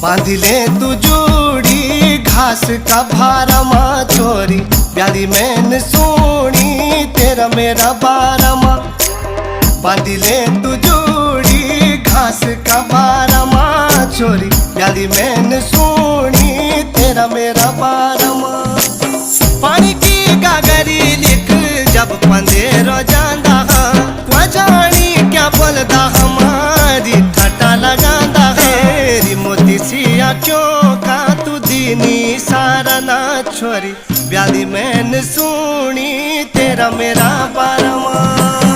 बांधिले तू जोड़ी घास का भारमा छोरी, प्यारी मैन सोनी तेरा मेरा बारमा। बांधिले तू जोड़ी घास का भारमा छोरी, प्यारी मैन सोनी तेरा मेरा बारमा। पानी की गागरी लिख जब पंदेरो जांदा, वजानी क्या बोलदा हमारी ठटा लगांदा है। मोती सी आँखों का तू दीनी सारा ना छोरी, प्यारी मैन सोनी तेरा मेरा बारमा।